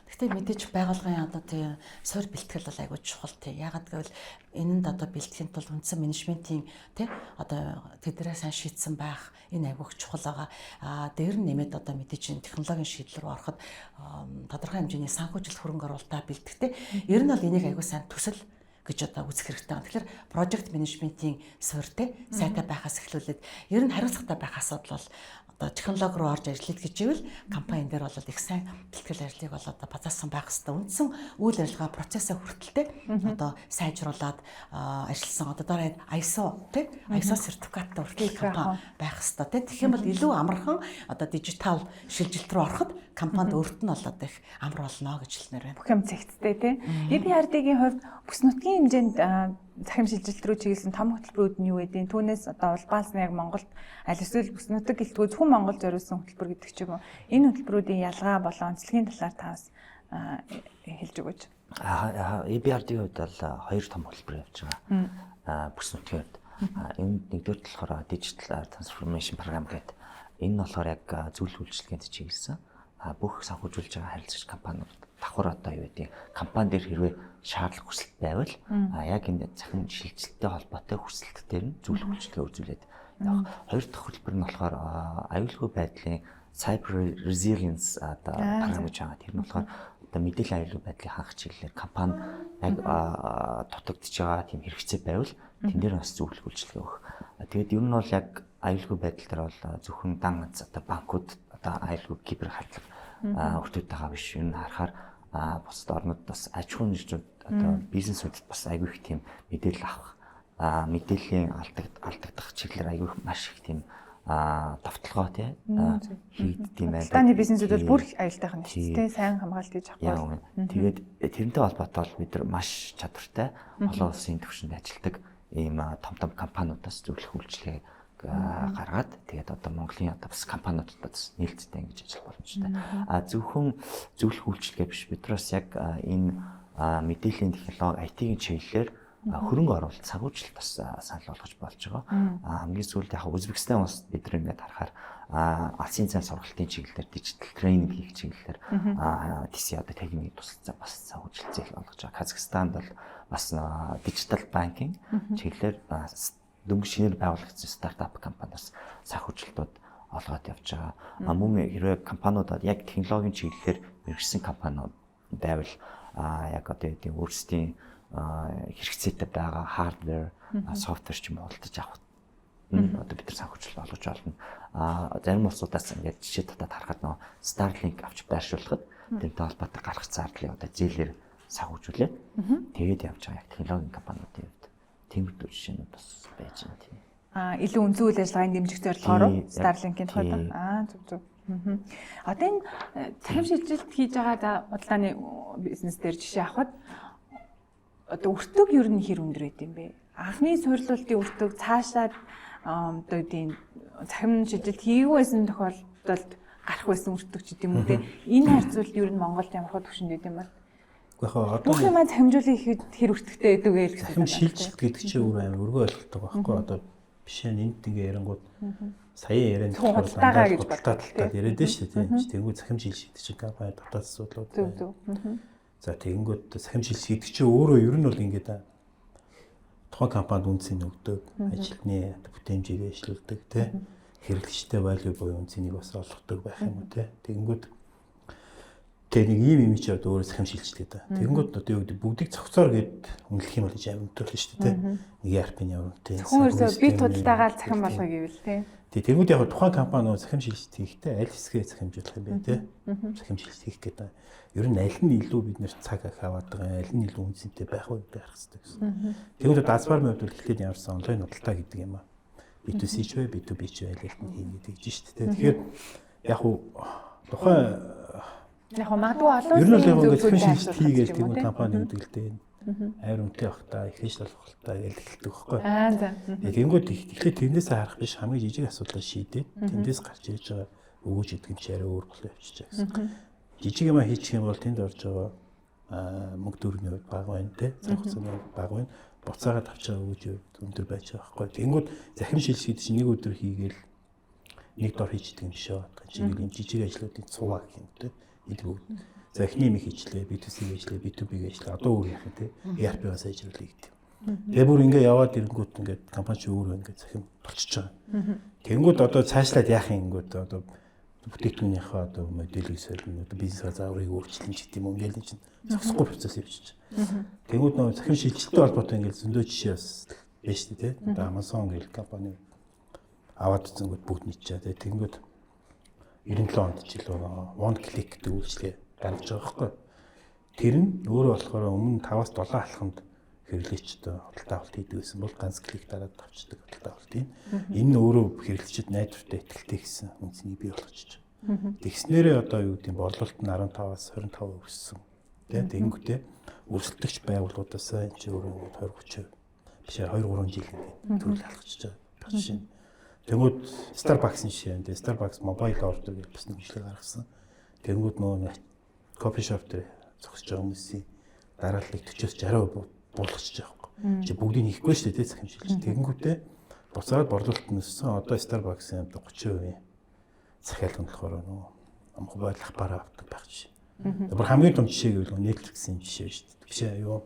Гэхдээ мэдээж байгууллагын одоо тийм суур бэлтгэл бол айгүй чухал тийм. Ягаад гэвэл энэнд одоо бэлтгэхийн тулд үндсэн менежментийн тийм одоо тэднэрээ сайн шийдсэн байх энэ айгүй чухал байгаа. Дээр нь нэмээд одоо мэдээж технологийн шийдэл рүү ороход тодорхой хэмжээний санхүүжилт хөрөнгө оруулалтаа бэлтгэхдээ ер нь бол энийг айгүй сайн төсөл гэж одоо үзэх хэрэгтэй байна. Тэгэхээр project management-ийн суурьтай сайтай байхаас эхлүүлээд ер нь хариуцлагатай байх асуудал бол одоо технологи руу орж ажиллах гэж ивэл компани дээр бол их сайн бэлтгэл ажлыг бол одоо базаасан байх хэрэгтэй. Үндсэн үйл ажиллагаа процессыг хүртэлтэй одоо сайжруулад ажилласан одоо дараа ISO тий ISO сертификаттай хүртэл компани байх хэрэгтэй тий. Тэгэх юм бол илүү амархан одоо дижитал шилжилт рүү ороход компанид өөрт нь болоод их амар болно гэж хэлмээр байна. Бүх юм цэгцтэй тий. EBRD-гийн хувьд бүс нутгийн хэмжээнд захим шилжилт рүү чиглэсэн том хөтөлбөрүүд нь юу вэ? Түүнээс одоо улбаалсан яг Монголд аль эсвэл бүс нутаг гэлтгүй зөвхөн Монгол зориулсан хөтөлбөр гэдэг ч юм уу. Энэ хөтөлбөрүүдийн ялгаа болон онцлогийн талаар таас хэлж өгөөч. EBRD-ийн хувьд бол хоёр том хөтөлбөр явж байгаа. Бүс нутгийн хувьд энэ нэгдүгээр болохоор digital transformation program гэдэг. Энэ нь болохоор яг зөвлөл үйлчилгээнд чиглэсэн. Бүх санхүүжүүлж байгаа харилцагч компаниуд давхар одоо юу гэдэг компани дээр хэрвээ шаардлага хүсэлт байвал яг энэ захин шилжилттэй холбоотой хүсэлт дээр нь зөвлөх үйлчилгээ үзүүлээд явах. Хоёр дахь хөтөлбөр нь болохоор аюулгүй байдлын cyber resilience одоо програм гэж байгаа. Тэр нь болохоор одоо мэдээллийн аюулгүй байдлыг хангах чиглэлээр компани яг дутагдж байгаа тийм хэрэгцээ байвал тэн дээр бас зөвлөх үйлчилгээ өгөх. Тэгээд ер нь бол яг аюулгүй байдал дээр бол зөвхөн дан ганц одоо банкуд одоо аюулгүй кибер хариуцлага өртөд байгаа биш. Юу н харахаар бусад орнууд бас аж ахуйн нэгжүүд одоо бизнесүүдэд бас айгүй их тийм мэдээлэл авах мэдээллийн алдагдах чиглэлээр айгүй маш их тийм товтлогоо тий хийгддэм байна. Станы бизнесүүд бол бүр аюултайхан нэртэй сайн хамгаалт хийж авахгүй. Тэгээд тэрнтэй холбоотой бол бид нар маш чадвартай олон улсын түвшинд ажилладаг ийм том компаниудаас зөвлөх үйлчилгээ гаргаад тэгээд одоо Монголын одоо бас компаниудаас нээлттэй ингэж ажиллах боломжтой. Зөвхөн зөвлөх үйлчилгээ биш бид нараас яг энэ мэдээллийн технологи IT-ийн чиглэлээр хөрөнгө оруулалт санхүүжилт бас санал болгож болж байгаа. Хамгийн сүүлд яг Узбекистан улс бид нар ингээд харахаар алсын цайн сургалтын чиглэлээр дижитал тренинг хийх чиглэлээр TC одоо техникийн тусалцаа бас санхүүжилт зээл болгож байгаа. Казахстанд бол бас дижитал банкинг чиглэлээр дөнгөж шинээр байгуулагдсан стартап компаниас санхүүжилтүүд олгоод явж байгаа. Мөн хэрвээ компаниудад яг технологийн чиглэлээр мэргэжсэн компаниуд байвал яг одоо тийм өөрсдийн хэрэгцээтэй байгаа hardware, software ч юм уу олдож авах. Одоо бид нар санхүүжилт олгож болно. Зарим улсуудаас ингээд жишээ татаад харахад нөө Starlink авч байршуулахад тэрнтэй холбоотой гарах зардлыг одоо зээлээр санхүүжүүлээд тэгээд явж байгаа яг технологийн компаниудын хувьд тиймэрхүү жишээнүүд бас байж байна тийм. Илүү үнцэн үйл ажиллагааны дэмжих зорилгоор Starlink-ийн хувьд зөв. Одоо энэ захим шилжилт хийж байгаа бодлооны бизнес дээр жишээ авахад одоо өртөг ер нь хэр өндөр байд юм бэ? Анхны суйрлуулалтын өртөг цаашаа одоо тийм захим шилжилт хийгээсэн тохиолдолд гарах байсан өртөг ч гэдэм үү те. Энэ харьцуулт ер нь Монголд ямар хөө төвшөнд байд юм бэ? Одоо бүх юм захимжуулах хэр өртөгтэй байдаг вэ гэж захим шилжилт гэдэг чинь өөр амар өргөө ойлголттой байхгүй. Одоо бишээ энд ингээ ярингууд сая ярианд худалдаагаа гэж баталтай яриад нь шүү дээ. Тэнгүү захим шилжилт чинь компани дотоод асуудлууд. Зөв. За тэгэнгүүт захим шилжилт гэдэг чинь өөрөө ер нь бол ингээд тухайн компанид үнцнийг өгдөг, ажилтны бүтээмжийг эшлүүлдэг тий. Хэрэглэгчтэй value буюу үнцнийг бас олгодог байх юм уу тий. Тэгэнгүүт тэг нэг ийм ч одоо өөрөө захим шилжилт гэдэг. Тэгэнгүүт одоо юу гэдэг бүгдийг цогцоор гээд үнэлэх юм бол амар өндөрлөн шүү дээ тий. Нэг ERP-ийн явна тий. Зөвхөн би тудалдаагаар захим болгоё гэвэл тий. Тэгэнгүүт яг тухайн компани захим шилжилт хийхдээ аль хэсгээ захимжуулах юм бэ тий. Захим шилжилт хийх гэдэг. Ер нь аль нь илүү бид нэр цаг аваад байгаа, аль нь илүү үнцэнтэй байх вэ гэдэг харах хэрэгтэй гэсэн. Тэгвэл дазбар мод хэлэхэд ямарсан онлайн худалдаа гэдэг юм аа. B2C ч вэ, B2B ч вэ аль нь хийнэ гэдэг чинь шүү дээ. Тэгэхээр яг уу тухайн яг магадгүй олон ер нь л яг захим шилжилт хийгээл тэгвэл компани гэдэг л дээ. Айр үнэтэй бах та, их хэж болох та гэж хэлдэг байхгүй. За. Тэгэнгүүт тэгэхээр тэрнээс харах биш хамгийн жижиг асуудлаа шийдээд тэндээс гарч ирж байгаа өгөөж идэх юм чи арай өөр болоо явчихж байгаа гэсэн. Жижиг юм хийчих юм бол тэнд орж байгаа мөнгө төгрөгийн хувьд бага байна те. Цаг хугацааны хувьд бага байна. Буцаагаад авч байгаа үеж өндөр байж байгаа байхгүй. Тэнгүүд захим шилжих чинь нэг өдөр хийгээл нэг дор хийж идэг юм биш үү? Жишээл юм жижиг ажлуудын цуваа гэх юм те. Эдгүү. За эхний юм хийчлээ, B2C хийчлээ, B2B хийчлээ. Одоо өөр яах юм те. ERP-аас сайжруулъя гэдэг. Тэгээ бүр ингээ яваад ирэнгүүт ингээ компани ч өөр ингээ захим болчихж байгаа. Тэнгүүд одоо цаашлаад яах юм ингээд одоо бүтээгдэхүүнийхээ одоо моделийг солино, бизнес зааврыг өөрчлөн ч гэдэг юм ингээл чинь зогсохгүй процесс явчихж байгаа. Тэнгүүд нөө захим шилжилттэй холбоотой ингээл зөндөө жишээ бас байна шүү дээ. Одоо Amazon гэх компани аваад үзэнгүүт бүгд нийцээ. Тэнгүүд 97 онд жилөө one click гэдэг үйлчлэгээ гаргаж байгаа байхгүй. Тэр нь өөрөө болохоор өмнө 5-аас 7 алхамд хэрэглэгчд худалдаа авалт хийдэг гэсэн бол ганц клик дараад авчдаг худалдаа авалтын. Энэ нь өөрөө хэрэглэгчд найдвартай ихтэй гэсэн үнцнийг бий болгочих. Тэгснээрээ одоо юу гэдэг нь борлуулалт нь 15-аас 25% өссөн. Тэгэнгүүтээ өрсөлдөгч байгууллагуудаас энэ ч өөрөө 20-30% биш 2-3 жил төрөл алхчихж байгаа жишээ. Тэгмүүд Starbucks-ын жишээ. Starbucks mobile order гэж бас нэг үйлчлэг гаргасан. Тэгмүүд нөгөө кофе шоп дээр зогсож байгаа хүмүүсийн дарааллыг 40-60% болгочих жоохгүй. Чи бүгдийг хийхгүй шүү дээ захим шилжилт. Тэгэнгүүтээ буцаад борлуулалт нь өссөн. Одоо Starbucks-ын 30% захиалга нь болохоор нөгөө мобайл аппараа авдаг байх жишээ. Бүр хамгийн том жишээ гэвэл Netflix-ийн жишээ шүү дээ. Биш ээ юу?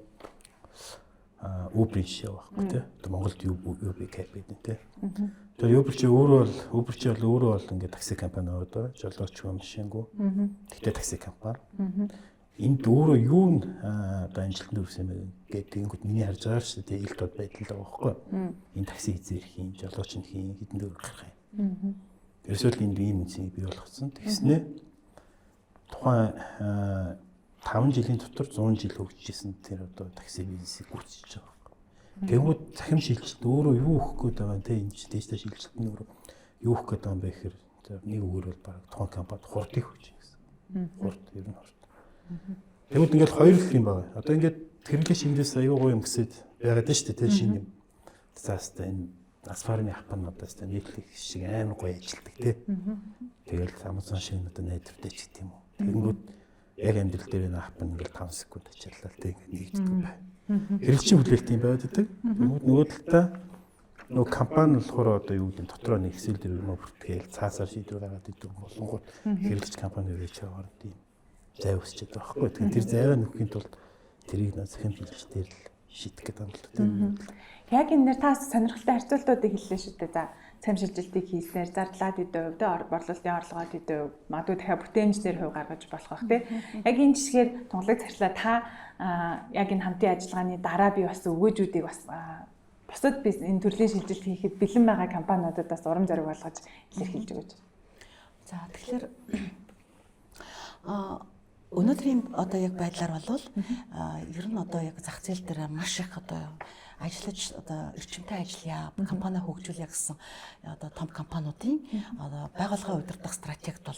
Uber-ийн жишээ байхгүй тий. Одоо Монголд Uber Cab гэдэг тий. Тэр Uber чи өөрөө бол ингээд такси компани одоо жолооч юм жишээнгүү. Тэгтээ такси компани. Энд өөрөө юу н одоо амжилтанд хүрсэн юм гэдэг ингүүд миний харж байгаа шүү дээ. Илт бод байдал байгаа байхгүй. Энэ такси хизээр хийн, жолооч нь хийн, хэдэн дөр гарах юм. Ерөөсөө энд ийм үнцнийг бий болгоцсон. Тэгснээ тухайн 5 жилийн дотор 100 жил хөгжижсэн тэр одоо такси бизнесийг гүйцэтгэж байгаа. Тэгвэл захим шилжилт өөрөө юу өгөх гээд байгаа юм те энэ дижитал шилжилт нь өөрөө юу өгөх гээд байгаа юм бэ гэхээр нэг үгээр бол баг тухайн компанид хурдыг хөгжиж гэсэн. Хурд ер нь хурд. Тэгвэл ингээд хоёр л юм байна. Одоо ингээд хэрэглээ шинжлээс аюу гоё юм гэсэд байгаад нь шүү дээ те шинэ юм. Заастаа энэ Asfar-ны аппаратаас та Netflix шиг амар гоё ажилтдаг те. Тэгэл Amazon шиг одоо найдвартай ч гэдэг юм уу. Тэгэнгүүт яг амьдрал дээр энэ апп нь ингээл 5 секунд ачаалал те ингээд нэгддэг байна. Хэрэглэгчийн хүлээлт юм байгаад идэг. Нөгөө талдаа нөгөө компани болохоор одоо юу гэдэг дотроо нэг Excel дээр юм бүртгээл цаасаар шийдвэр гаргаад идэг болонгууд хэрэглэгч компани өрөөж байгаа тийм зай өсчихэд байгаа байхгүй. Тэгэхээр тэр зайгаа нөхөхийн тулд тэрийг захим шилжилтээр л шийдэх гэдэг юм л тийм. Яг энэ нэр та сонирхолтой харьцуултуудыг хэллээ шүү дээ. За захим шилжилтийг хийснээр зардлаад идэв, борлуулалтын орлогоод идэв, магадгүй дахиад бүтээмжлэр хувь гаргаж болох бах тий. Яг энэ жишгээр тунгалаг зарчлаа та яг энэ хамтын ажиллагааны дараа би бас өгөөжүүдийг бас бусад бизнес энэ төрлийн шилжилт хийхэд бэлэн байгаа компаниудад бас урам зориг болгож илэрхийлж өгөөж. За тэгэхээр өнөөдрийн одоо яг байдлаар болвол ер нь одоо яг зах зээл дээр маш их одоо ажиллаж одоо эрчимтэй ажиллая, компани хөгжүүлэе гэсэн одоо том компаниудын одоо байгууллагын удирдах стратегид бол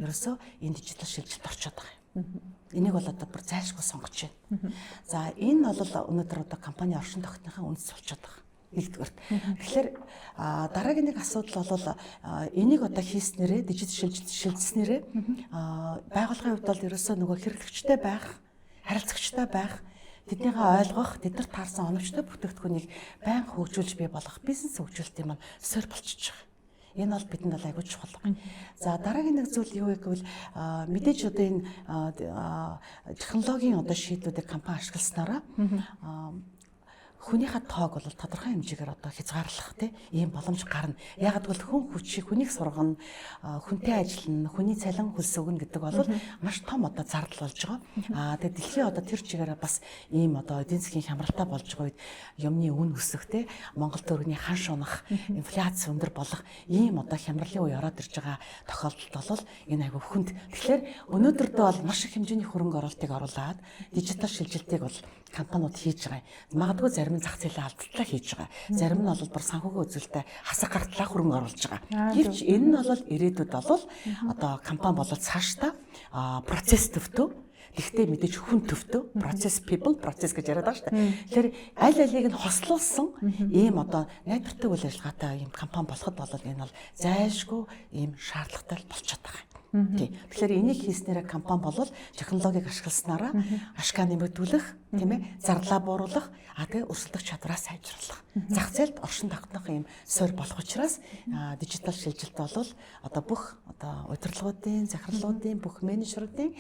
ерөөсөө энэ дижитал шилжилт орчод байгаа юм. Энийг бол одоо бүр зайлшгүй сонгож байна. За энэ бол өнөөдөр одоо компани оршин тогтнохын үндэс болчиход байгаа. Нэгдүгээр. Тэгэхээр дараагийн нэг асуудал бол энийг одоо хийснээрээ дижитал шилжүүлснээрээ байгууллагын хувьд бол ерөөсөө нөгөө хэрэглэгчтэй байх, харилцагчтай байх, тэднийгээ ойлгох, тэднэр таарсан оновчтой бүтээгдэхүүнийг байнга хөгжүүлж бий болгох бизнес хөгжүүлэлтийн маань суур болчихж байгаа. Энэ бол бидэнд бол айгүй чухал. За дараагийн нэг зүйл юу вэ гэвэл мэдээж одоо энэ технологийн одоо шийдлүүдийг компани ашигласнараа хүнийхээ тоог бол тодорхой хэмжээгээр одоо хязгаарлах ийм боломж гарна. Яг гэвэл хүн хүчийг хүнийг сургана, хүнтэй ажиллана, хүний цалин хөлс өгнө гэдэг бол маш том одоо зардал болж байгаа. Тэгээд дэлхийн одоо тэр чигээр бас ийм одоо эдийн засгийн хямралтай болж байгаа үед юмны үн өсөх Монгол төгрөгийн ханш унах, инфляц өндөр болох ийм одоо хямралын үе ороод ирж байгаа тохиолдолд бол энэ айгүй хүнд. Тэгэхээр өнөөдөрдөө бол маш их хэмжээний хөрөнгө оруулалтыг оруулаад дижитал шилжилтийг бол компаниуд хийж байгаа. Магадгүй зарим нь зах зээлийн алдалтлаа хийж байгаа. Зарим нь бол бүр санхүүгийн үзүүлэлтэд хасаг гартлаа хөрөнгө оруулж байгаа. Гэвч энэ нь бол ирээдүйд бол одоо компани болоод цаашдаа процесс төвтөө гэхдээ мэдээж хүн төвтөө процесс people процесс гэж яриад байгаа шүү дээ. Тэгэхээр аль алийг нь хослуулсан ийм одоо найдвартай үйл ажиллагаатай ийм компани болоход бол энэ бол зайлшгүй ийм шаардлагатай болчиход байгаа. Тийм. Тэгэхээр энийг хийснээр компани бол технологиг ашигласнараа ашгаа нэмэгдүүлэх, тийм ээ, зарлаа бууруулах, тэгээ өрсөлдөх чадвараа сайжруулах. Зах зээлд оршин тогтнох юм суурь болох учраас дижитал шилжилт бол одоо бүх одоо удирдлагуудын, захирлуудын, бүх менежерүүдийн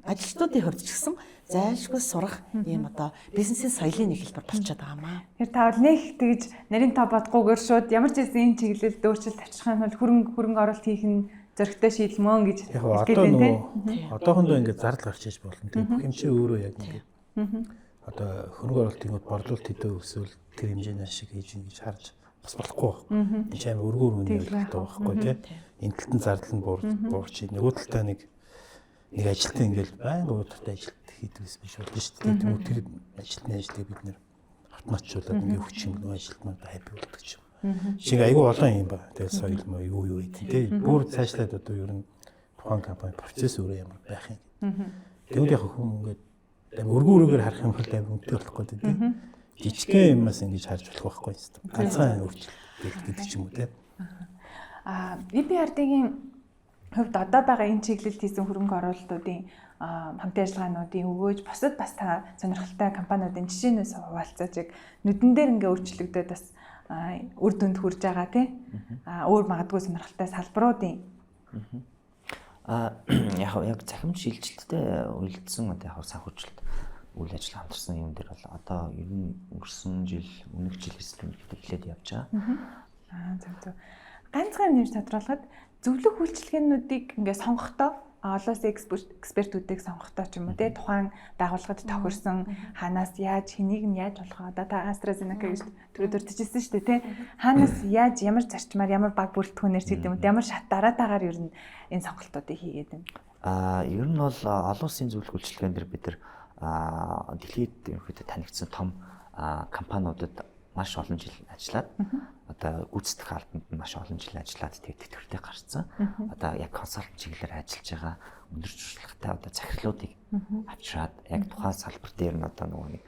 ажилтнуудын хувьд ч гэсэн зайлшгүй сурах ийм одоо бизнесийн соёлын нэг хэлбэр болчиход байгаамаа. Тэр та бол нэг тэгж нарийн тоо бодгүйгээр шууд ямар ч зүйл энэ чиглэлд өөрчлөлт авчихсан бол хөрөнгө оруулалт хийх нь зөрөгтэй шийдэлмөн гэж хэлгээд байна тийм. Одоохондоо ингээд зардал гарч иж болно тийм. Бүх юм чи өөрөө яг ингээд одоо хөрөнгө оруулалтын борлуулалт хэдөө өсвөл тэр хэмжээний ашиг хийж ин гэж харж бас болохгүй байна. Энэ ч амар өргөөр үний ойлголттой байхгүй тийм. Энэ талтан зардал нь буурч нөгөө талтаа нэг ажилтан ингээд байнга удаатай ажилт хийдгээс биш болно шүү дээ. Тэгвэл тэр ажилтны ажлыг бид нэр автоматжуулаад ингээд өгч юм нөгөө ажилтнууд хайп болдог ч юм. Шиг айгүй олон юм ба. Тэгээд соёл муу юу гэдэг тийм. Бүр цаашлаад одоо ер нь тухайн компани процесс өөрөө ямар байх юм. Тэгвэл яг хүн ингээд өргөөрөөр харах юм бол амар үнэтэй болох гэдэг тийм. Жижигхэн юмас ингэж харж болох байхгүй юм. Ганцхан өөрчлөлт гэдэг ч юм уу тийм. EBRD-ийн хувьд одоо байгаа энэ чиглэлд хийсэн хөрөнгө оруулалтуудын хамтын ажиллагаануудын өгөөж бусад бас та сонирхолтой компаниудын жишээнээс хуваалцаж яг нүдэн дээр ингээ өөрчлөгдөд бас үр дүнд хүрж байгаа тийм. Өөр магадгүй сонирхолтой салбаруудын яг захим шилжилттэй үйлдсэн одоо яг санхүүжилт үйл ажиллагаа хамтарсан юм дээр бол одоо ер нь өнгөрсөн жил өмнөх жил хэсэг эхлээд явж байгаа. Зөв. Ганцхан нэмж тодруулахад зөвлөх үйлчилгээнүүдийг ингээ сонгохдоо олон экспертүүдийг сонгохдоо ч юм уу те тухайн байгууллагад тохирсон ханаас яаж хэнийг нь яаж болгоо одоо та AstraZeneca гэж түрүү дурдчихсан шүү дээ те ханаас яаж ямар зарчмаар ямар баг бүрэлдэхүүнээр ч гэдэг юм ямар шат дараатаагаар ер нь энэ сонголтуудыг хийгээд байна. Ер нь бол олон улсын зөвлөх үйлчилгээнд дэр бид нар дэлхийд ерөнхийдөө танигдсан том компаниудад маш олон жил ажиллаад одоо гүйцэтгэх албанд маш олон жил ажиллаад тэтгэвртэй гарцсан. Одоо яг консалт чиглэлээр ажиллаж байгаа өндөр туршлагатай одоо захирлуудыг авчираад яг тухайн салбар дээр нь одоо нөгөө нэг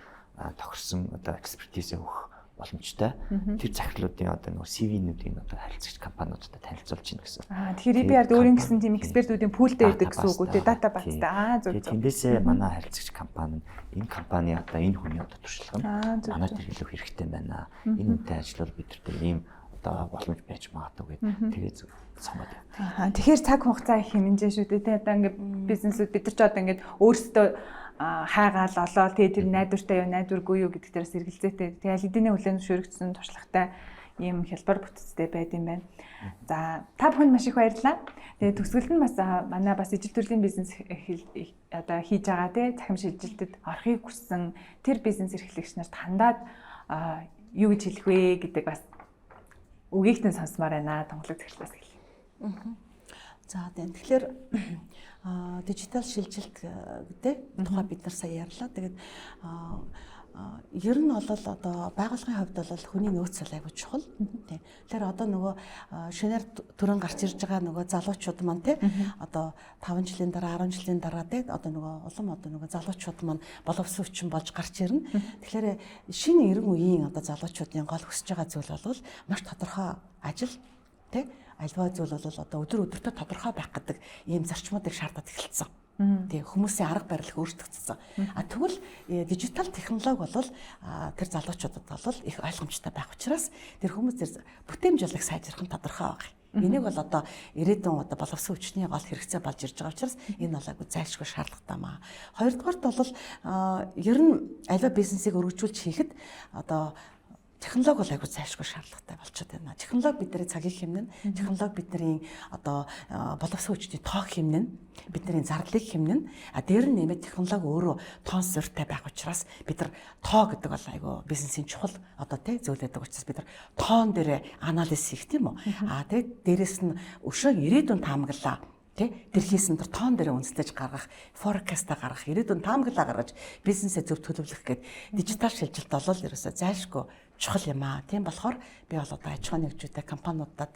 тохирсон одоо экспертизээ өгөх боломжтой. Тэр захирлуудын одоо нөгөө CV-нүүдийн одоо харилцагч компаниудад танилцуулж гин гэсэн. Тэгэхээр EBRD өөрийн гэсэн тийм экспертүүдийн пүүлтэй байдаг гэсэн үг үү те дата базтай. Зөв. Тэндээсээ манай харилцагч компани энэ компани одоо энэ хүний одоо туршлага нь манай дээр илүү хэрэгтэй байна. Энэ үнэтэй ажиллавал бид нар ийм одоо боломж байж магадгүй гэдэг. Тэгээ сонгоод байна. Тэгэхээр цаг хугацаа их хэмжээ шүү дээ те одоо ингээд бизнесүүд бид нар ч одоо ингээд өөрсдөө хайгаал олоод тэгээ тэр найдвартай юу найдваргүй юу гэдэг дээрээс эргэлзээтэй. Тэгээ эдийн хүлээн зөвшөөрөгдсөн туршлагатай ийм хялбар бүтцтэй байд юм байна. За та бүхэнд маш их баярлалаа. Тэгээ төгсгөлд нь бас манай бас ижил төрлийн бизнес одоо хийж байгаа те захим шилжилтэд орохыг хүссэн тэр бизнес эрхлэгч нарт хандаад юу гэж хэлэх вэ гэдэг бас үгийгтэн сонсомоор байна. Тонголог захирлаас хэлье. За тэгэхээр дижитал шилжилт гэдэг тухай бид нар сая ярьлаа. Тэгээд ер нь бол одоо байгууллагын хувьд бол хүний нөөц бол айгүй чухал. Тэгэхээр одоо нөгөө шинээр төрөн гарч ирж байгаа нөгөө залуучууд маань тий одоо 5 жилийн дараа 10 жилийн дараа тий одоо нөгөө улам одоо нөгөө залуучууд маань боловсон хүчин болж гарч ирнэ. Тэгэхээр шинэ 90 үеийн одоо залуучуудын гол хүсэж байгаа зүйл бол маш тодорхой ажил тий альва зүйл бол одоо өдөр өдөртөө тодорхой байх гэдэг ийм зарчмуудыг шаардаад эхэлсэн. Тэгээ хүмүүсийн арга барил өөрчлөгдсөн. Тэгвэл дижитал технологи бол тэр залуучуудад бол их ойлгомжтой байх учраас тэр хүмүүс тэр бүтээмжлэг сайжрах нь тодорхой байна. Энийг бол одоо ирээдүйн одоо боловсон хүчний гол хэрэгцээ болж ирж байгаа учраас энэ бол айгүй зайлшгүй шаардлагатай маа. Хоёрдугаарт бол ер нь альва бизнесийг өргөжүүлж хийхэд одоо технологи бол айгүй зайлшгүй шаардлагатай болчиход байна. Технологи бидний цагийг хэмнэн, технологи бидний одоо боловсон хүчний тоог хэмнэн, бидний зарлыг хэмнэн. Дээр нь нэмээд технологи өөрөө тоон суурьтай байх учраас бид нар тоо гэдэг бол айгүй бизнесийн чухал одоо тий зүйл байдаг учраас бид нар тоон дээр анализ хийх тийм үү. Тэгээд дээрэс нь өшөө ирээдүйн таамаглаа тэр хийсэн тэр тоон дээр үндэслэж гаргах, форкаста гаргах, ирээдүйн таамаглаа гаргаж бизнесээ зөв төлөвлөх гэдэг дижитал шилжилт бол ерөөсөө зайлшгүй чухал юм аа. Тийм болохоор би бол одоо аж ахуйн нэгжүүдэд компаниудаа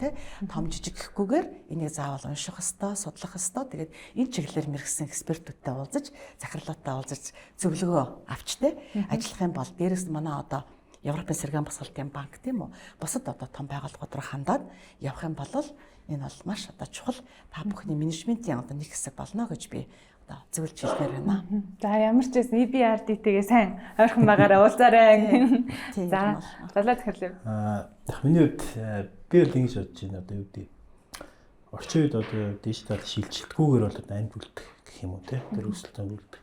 том жижиг гэхгүйгээр энийг заавал унших ёстой, судлах ёстой. Тэгээд энэ чиглэлээр мэргэсэн экспертүүдтэй уулзаж, захирлуудтай уулзаж зөвлөгөө авч ажиллах юм бол дээрээс нь манай одоо Европын сэргээн босголтын банк тийм үү? Бусад одоо том байгууллагууд руу хандаад явах юм бол энэ бол маш одоо чухал та бүхний менежментийн одоо нэг хэсэг болно гэж би одоо зөвлөж хэлмээр байна. За ямар ч байсан EBRD-тэйгээ сайн ойрхон байгаараа уулзаарай. За болоо тэгэхээр. Миний хувьд би л ингэж бодож байна. Одоо юу гэдэг орчин үед одоо дижитал шилжилтгүйгээр бол амьд үлдэх гэх юм уу те. Тэр өсөлтөнд үлдэх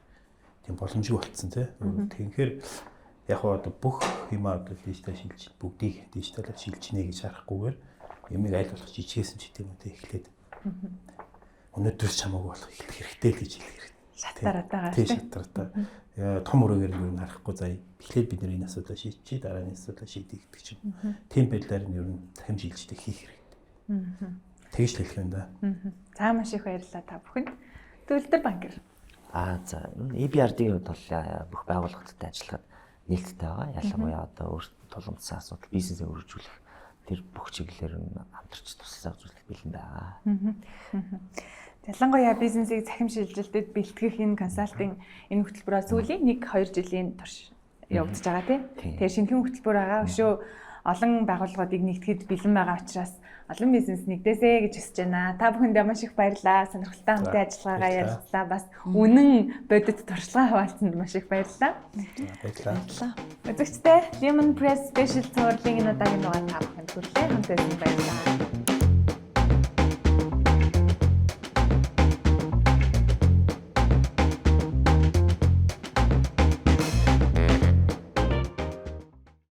тийм боломжгүй болцсон те. Тэгэхээр яг одоо бүх юм одоо дижитал шилжилт бүгдийг дижиталаар шилжинэ гэж харахгүйгээр ямиг аль болох жижигсэн ч гэдэг юм те эхлээд. Өнөөдрөөс чамаагүй болох их хэрэгтэй л гэж хэлэх хэрэгтэй. Шатаратаагаар тийм шатаратаа. Том өрөөгөр нь харахгүй заяа. Эхлээд бид нэр энэ асуудлаа шийдчихээ дараагийн асуудлаа шийдэх гэдэг чинь. Тийм байдлаар нь ер нь дахин шилжилтийг хийх хэрэгтэй. Тэгж л хэлэх юм да. За маш их баярлалаа та бүхэнд. Төвлөр банкер. За EBRD-ийн хувьд бол бүх байгууллагуудтай ажиллахад нээлттэй байгаа. Ялангуяа одоо өөрсдөө тулгымдсан асуудал бизнесээ өргөжүүлэх тэр бүх чиглэлээр нь хамтарч туслах зүйлс бэлэн байгаа. Ялангуяа бизнесийг захим шилжилтэд бэлтгэх энэ консалтинг энэ хөтөлбөрөө сүүлийн 1-2 жилийн турш явагдаж байгаа тийм. Тэгэхээр шинэхэн хөтөлбөр байгаа. Өшөө олон байгууллагуудыг нэгтгэхэд бэлэн байгаа учраас олон бизнес нэгдээсэй гэж хүсэж байна. Та бүхэндээ маш их баярлалаа. Сонирхолтой хамтын ажиллагаагаа ярилцлаа. Бас үнэн бодит туршлага хаваалцсанд маш их баярлалаа. Баярлалаа. Үзэгчдээ Lemon Press Special цувралын энэ удаагийн дугаар та бүхэнд хүрэлээ. Хамт байсан баярлалаа.